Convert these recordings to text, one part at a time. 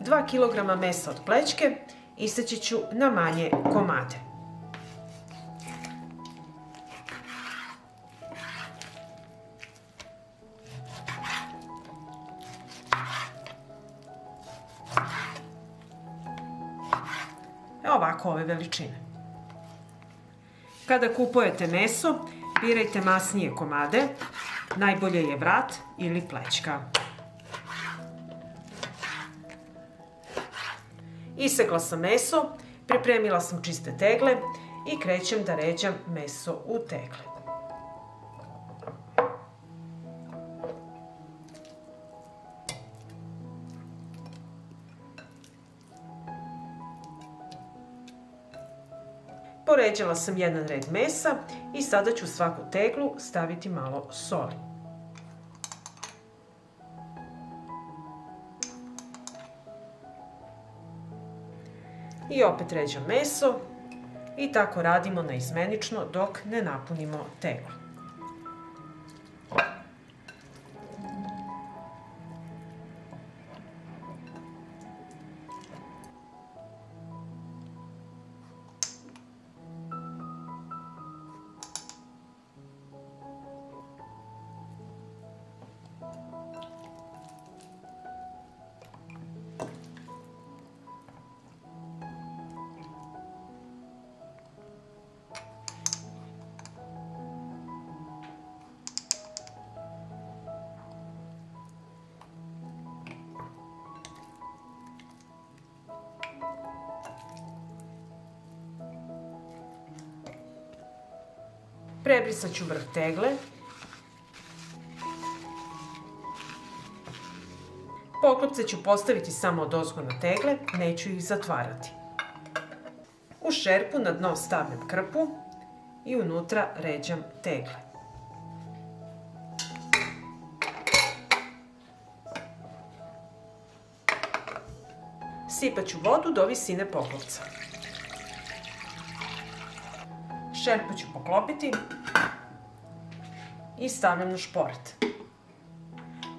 2 kg mesa od plećke iseći ću na manje komade. Ovako ove veličine. Kada kupujete meso, birajte masnije komade, najbolje je vrat ili plećka. Isekla sam meso, pripremila sam čiste tegle i krećem da ređam meso u tegle. Poređala sam jedan red mesa i sada ću u svaku teglu staviti malo soli. I opet ređam meso i tako radimo naizmenično dok ne napunimo teglu. Prebrisat ću vrh tegle. Poklopce ću postaviti samo odozgo na tegle, neću ih zatvarati. U šerpu na dno stavljam krpu i unutra ređam tegle. Sipat ću vodu do visine poklopca. Šerpu ću poklopiti i stavljam na šporet.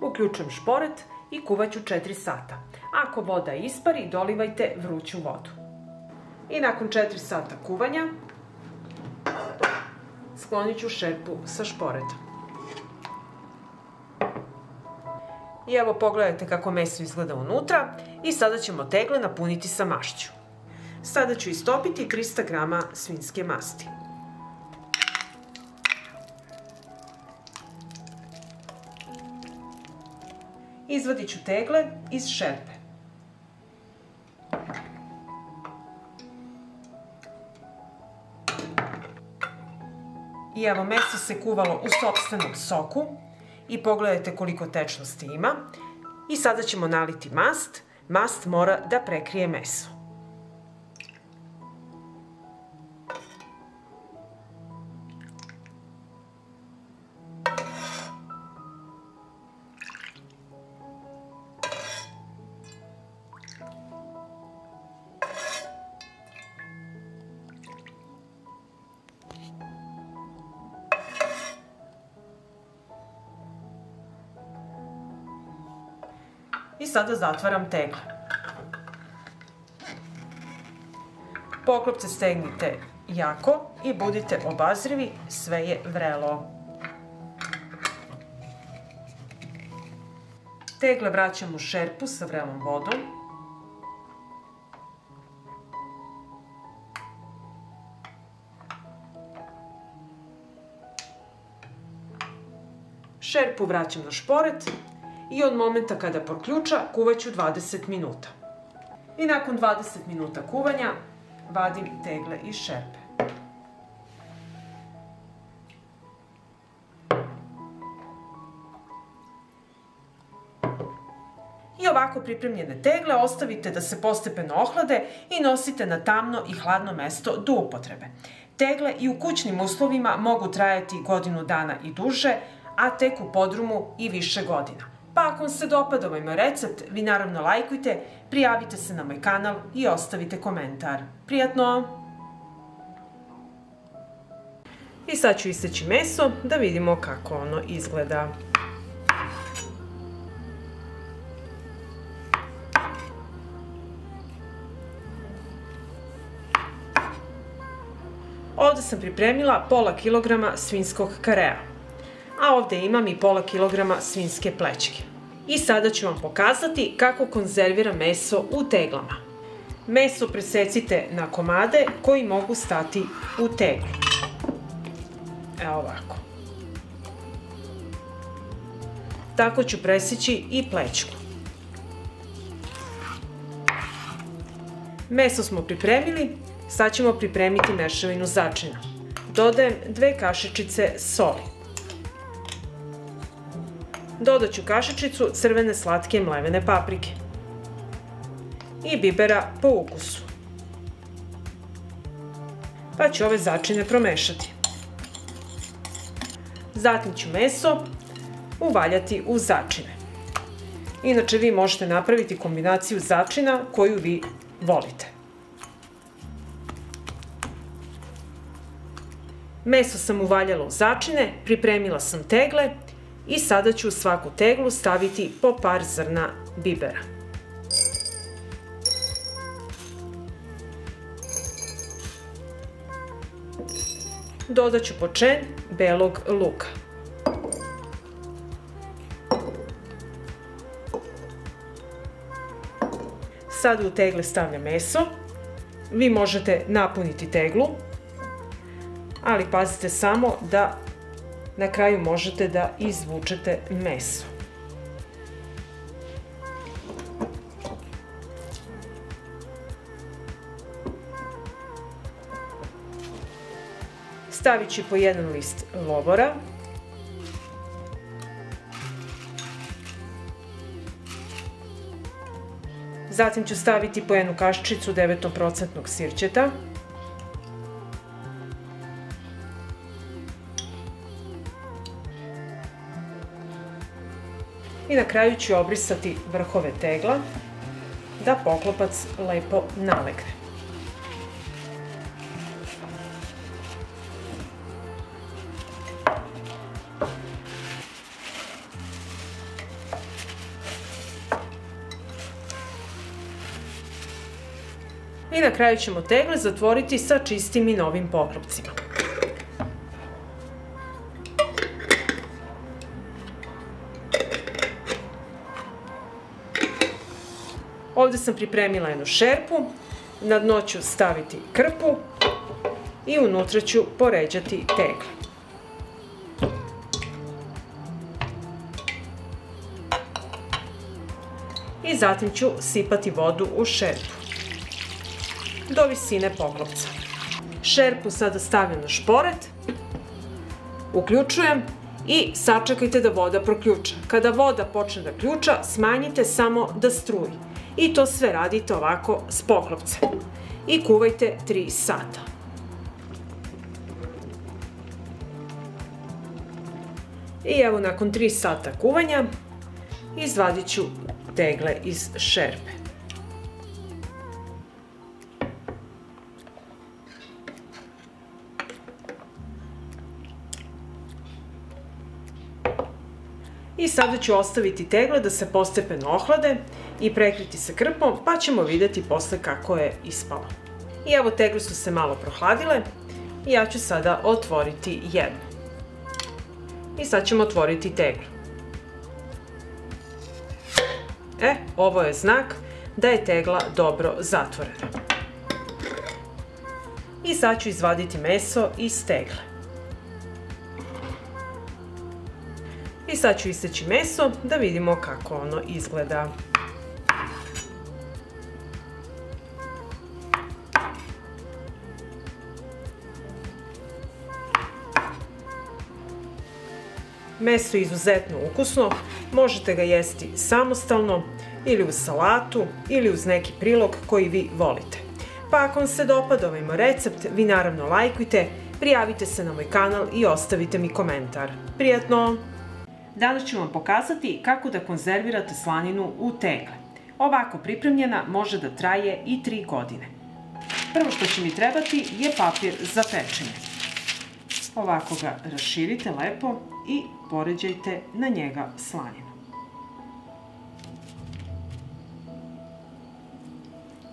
Uključujem šporet i kuvat ću 4 sata. Ako voda ispari, dolivajte vruću vodu. I nakon 4 sata kuvanja sklonit ću šerpu sa šporeta. I evo pogledajte kako meso izgleda unutra i sada ćemo tegle napuniti sa mašću. Sada ću istopiti 300 g svinjske masti. Izvadit ću tegle iz šerpe. I evo, meso se kuvalo u sopstvenom soku i pogledajte koliko tečnosti ima. I sada ćemo naliti mast. Mast mora da prekrije meso. I sada zatvaram tegle. Poklopce stegnite jako i budite obazrivi, sve je vrelo. Tegle vraćam u šerpu sa vrelom vodom. Šerpu vraćam na šporet i od momenta kada proključa kuvat ću 20 minuta. I nakon 20 minuta kuvanja vadim tegle iz šerpe. I ovako pripremljene tegle ostavite da se postepeno ohlade i nosite na tamno i hladno mesto do upotrebe. Tegle i u kućnim uslovima mogu trajati godinu dana i duže, a tek u podrumu i više godina. Pa ako vam se dopada ovaj moj recept, vi naravno lajkujte, prijavite se na moj kanal i ostavite komentar. Prijatno! I sad ću iseći meso da vidimo kako ono izgleda. Ovde sam pripremila pola kilograma svinjskog karea, a ovde imam i pola kilograma svinjske plećke. I sada ću vam pokazati kako konzerviram meso u teglama. Meso presecite na komade koji mogu stati u teglu. Evo ovako. Tako ću preseći i plećku. Meso smo pripremili, sad ćemo pripremiti mešavinu začina. Dodajem 2 kašičice soli. Dodat ću kašičicu crvene slatke mlevene paprike i bibera po ukusu. Pa ću ove začine promešati. Zatim ću meso uvaljati u začine. Inače, vi možete napraviti kombinaciju začina koju vi volite. Meso sam uvaljala u začine, pripremila sam tegle i sada ću u svaku teglu staviti po par zrna bibera. Dodat ću počen belog luka. Sada u tegle stavljam meso. Vi možete napuniti teglu, ali pazite samo da na kraju možete da izvučete meso. Stavit ću po jedan list lovora. Zatim ću staviti po jednu kašičicu 9% sirćeta. I na kraju ću obrisati vrhove tegla da poklopac lepo nalegne. I na kraju ćemo tegle zatvoriti sa čistim i novim poklopcima. Ovde sam pripremila jednu šerpu, na dno ću staviti krpu i unutra ću poređati tegle. I zatim ću sipati vodu u šerpu do visine poklopca. Šerpu sada stavljam na šporet, uključujem i sačekajte da voda proključa. Kada voda počne da ključa, smanjite samo da struji. I to sve radite ovako s poklopcem. I kuvajte 3 sata. I evo, nakon 3 sata kuvanja, izvadit ću tegle iz šerpe. I sada ću ostaviti tegle da se postepeno ohlade i prekriti se krpom, pa ćemo videti posle kako je ispalo. I evo, tegle su se malo prohladile i ja ću sada otvoriti jednu. I sad ćemo otvoriti teglu. Ovo je znak da je tegla dobro zatvorena. I sad ću izvaditi meso iz tegle. I sad ću iseći meso da vidimo kako ono izgleda. Meso je izuzetno ukusno, možete ga jesti samostalno ili uz salatu ili uz neki prilog koji vi volite. Pa ako vam se dopada ovaj moj recept, vi naravno lajkujte, prijavite se na moj kanal i ostavite mi komentar. Prijatno! Danas ću vam pokazati kako da konzervirate slaninu u tegle. Ovako pripremljena može da traje i 3 godine. Prvo što će mi trebati je papir za pečenje. Ovako ga raširite lepo i poređajte na njega slaninu.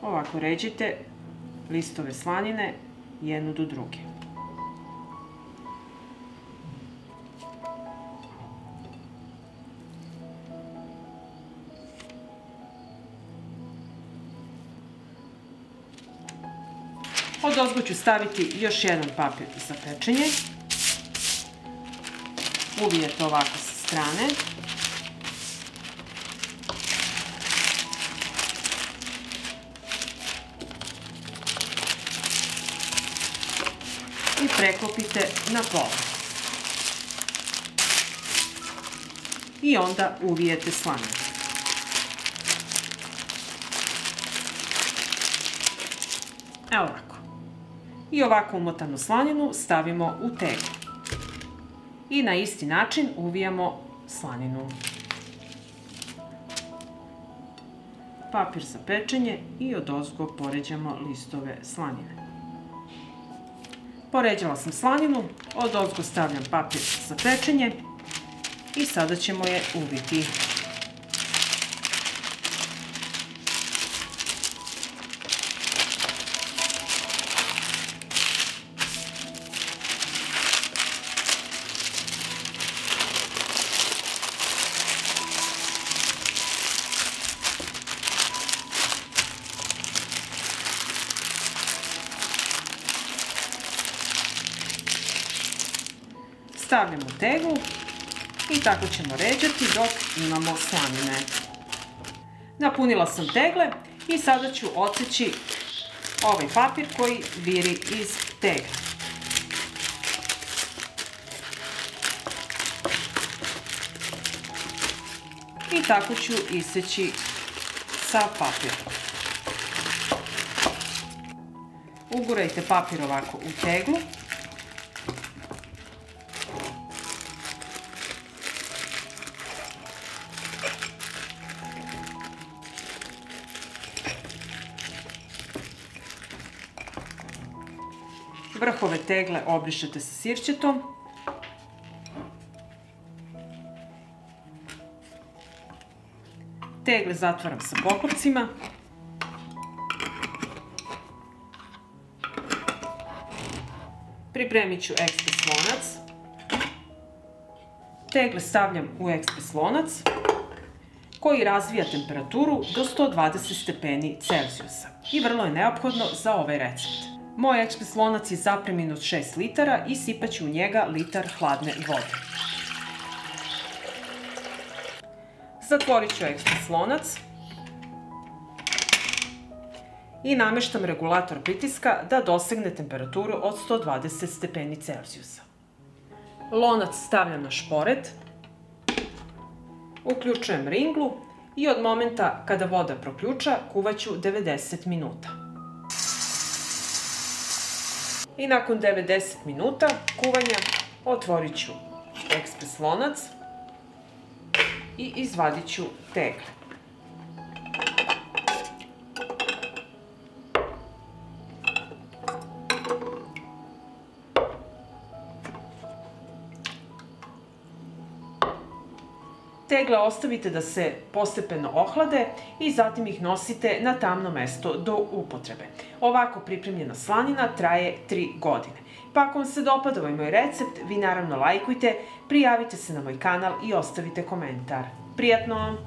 Ovako ređite listove slanine jednu do druge. Odozgo ću staviti još jedan papir za pečenje. Uvijete ovako sa strane. I preklopite na pola. I onda uvijete slaninu. Evo ovako. I ovako umotanu slaninu stavimo u teglu. I na isti način uvijamo slaninu. Papir za pečenje i odozgo poređamo listove slanine. Poređala sam slaninu, odozgo stavljam papir za pečenje i sada ćemo je uviti. Stavljamo u teglu i tako ćemo ređati dok imamo slanine. Napunila sam tegle i sada ću odseći ovaj papir koji viri iz tegle. I tako ću iseći sav papir. Ugurajte papir ovako u teglu. Vrhove tegle obrišete sa sirćetom. Tegle zatvaram sa poklopcima. Pripremit ću ekspres lonac. Tegle stavljam u ekspres lonac koji razvija temperaturu do 120 stepeni Celzijusa i vrlo je neophodno za ovaj recept. Moj ekspres lonac je zapremljen od 6 litara i sipat ću u njega litar hladne vode. Zatvorit ću ekspres lonac i nameštam regulator pritiska da dosegne temperaturu od 120 stepeni Celzijusa. Lonac stavljam na šporet, uključujem ringlu i od momenta kada voda proključa kuvaću 90 minuta. I nakon 90 minuta kuvanja otvorit ću ekspres lonac i izvadit ću tegle. Tegle ostavite da se postepeno ohlade i zatim ih nosite na tamno mesto do upotrebe. Ovako pripremljena slanina traje 3 godine. Pa ako vam se dopada ovaj moj recept, vi naravno lajkujte, prijavite se na moj kanal i ostavite komentar. Prijatno!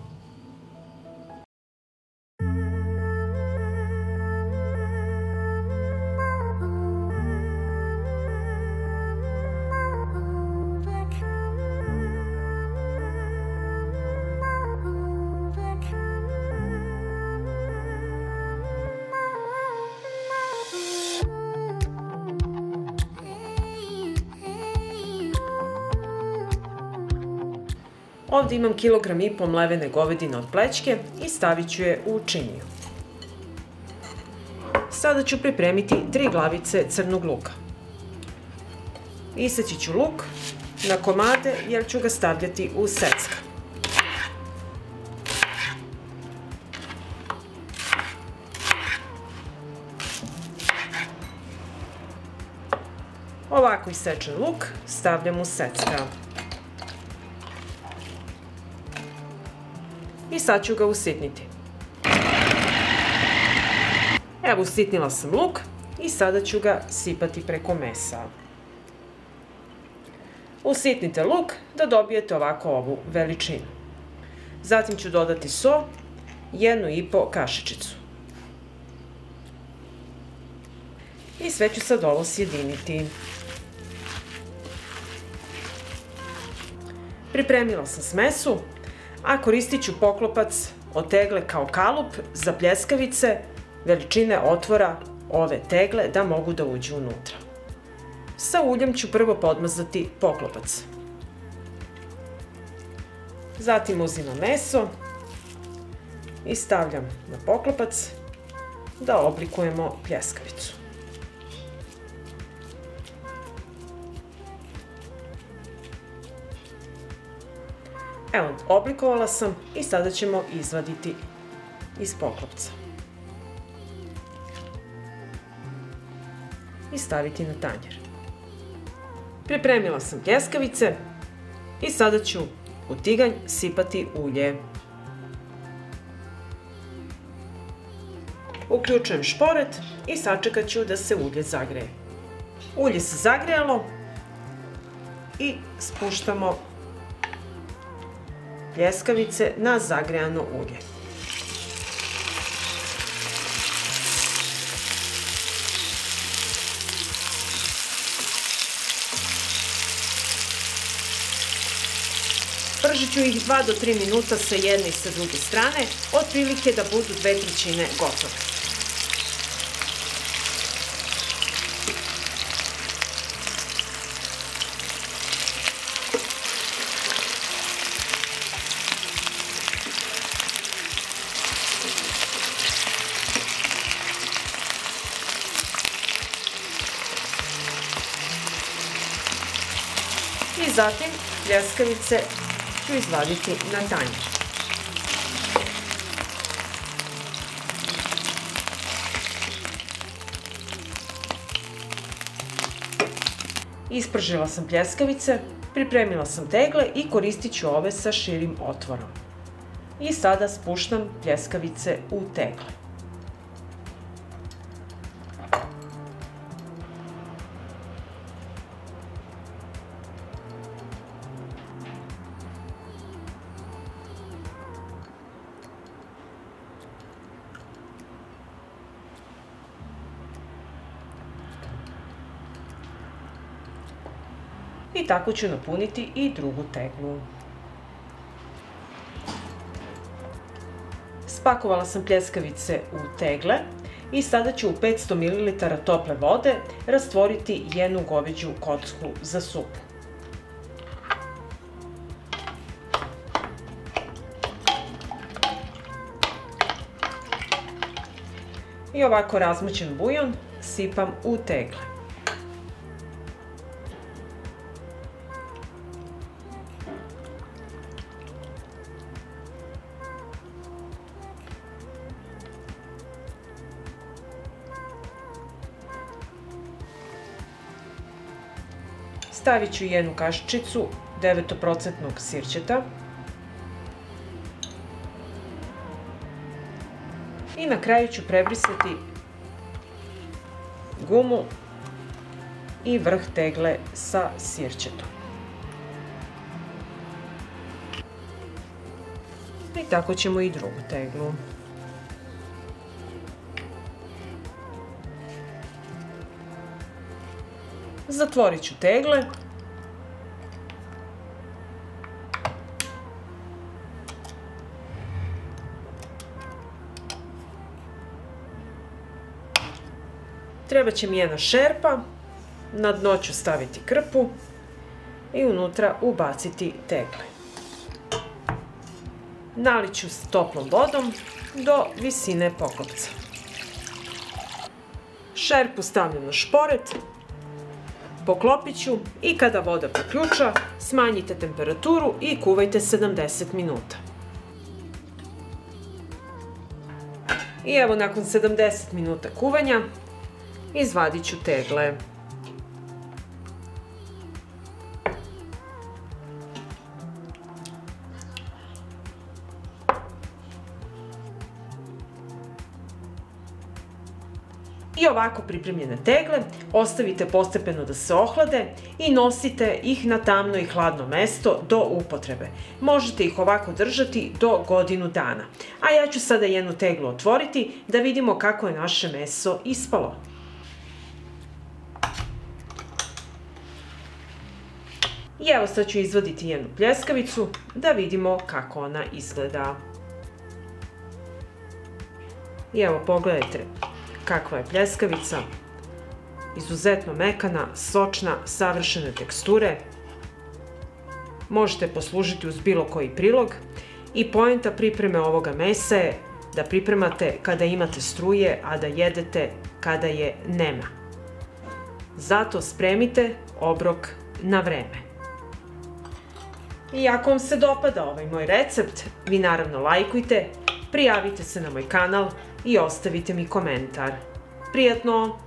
Ovdje imam 1,5 kg mlevene govedine od plećke i stavit ću je u činiju. Sada ću pripremiti 3 glavice crnog luka. Iseći ću luk na komade jer ću ga stavljati u secka. Ovako isečen luk stavljam u secka. I sad ću ga usitniti. Evo, usitnila sam luk i sada ću ga sipati preko mesa. Usitnite luk da dobijete ovako ovu veličinu. Zatim ću dodati so, 1,5 kašičicu. I sve ću sad ovo sjediniti. Pripremila sam smesu, a koristit ću poklopac od tegle kao kalup za pljeskavice veličine otvora ove tegle da mogu da uđu unutra. Sa uljem ću prvo podmazati poklopac. Zatim uzimam meso i stavljam na poklopac da oblikujemo pljeskavicu. Evo, oblikovala sam i sada ćemo izvaditi iz poklopca i staviti na tanjir. Pripremila sam pljeskavice i sada ću u tiganj sipati ulje. Uključujem šporet i sačekat ću da se ulje zagreje. Ulje se zagrejalo i spuštamo pljeskavice na zagrejano ulje. Pržit ću ih 2 do 3 minuta sa jedne i sa druge strane, otprilike da budu 2/3 gotove. I zatim pljeskavice ću izvaditi na tanjir. Ispržila sam pljeskavice, pripremila sam tegle i koristit ću ove sa širim otvorom. I sada spuštam pljeskavice u tegle. I tako ću napuniti i drugu teglu. Spakovala sam pljeskavice u tegle i sada ću u 500 ml tople vode rastvoriti jednu goveđu kocku za supu. I ovako razmoćen bujon sipam u tegle. Stavit ću jednu kašičicu 9% sirćeta i na kraju ću prebrisati gumu i vrh tegle sa sirćetom. I tako ćemo i drugu teglu. Zatvorit ću tegle treba će mi jedna šerpa, na dno ću staviti krpu i unutra ubaciti tegle. Nalit ću s toplom vodom do visine poklopca. Šerpu stavljam na šporet, poklopit ću i kada voda poključa, smanjite temperaturu i kuvajte 70 minuta. I evo nakon 70 minuta kuvanja izvadit ću tegle. I ovako pripremljene tegle ostavite postepeno da se ohlade i nosite ih na tamno i hladno mesto do upotrebe. Možete ih ovako držati do godinu dana. A ja ću sada jednu teglu otvoriti da vidimo kako je naše meso ispalo. I evo sad ću izvaditi jednu pljeskavicu da vidimo kako ona izgleda. I evo pogledajte kakva je pljeskavica. Izuzetno mekana, sočna, savršene teksture. Možete poslužiti uz bilo koji prilog. I poenta pripreme ovoga mesa je da pripremate kada imate struje, a da jedete kada je nema. Zato spremite obrok na vreme. I ako vam se dopada ovaj moj recept, vi naravno lajkujte, prijavite se na moj kanal i ostavite mi komentar. Prijatno!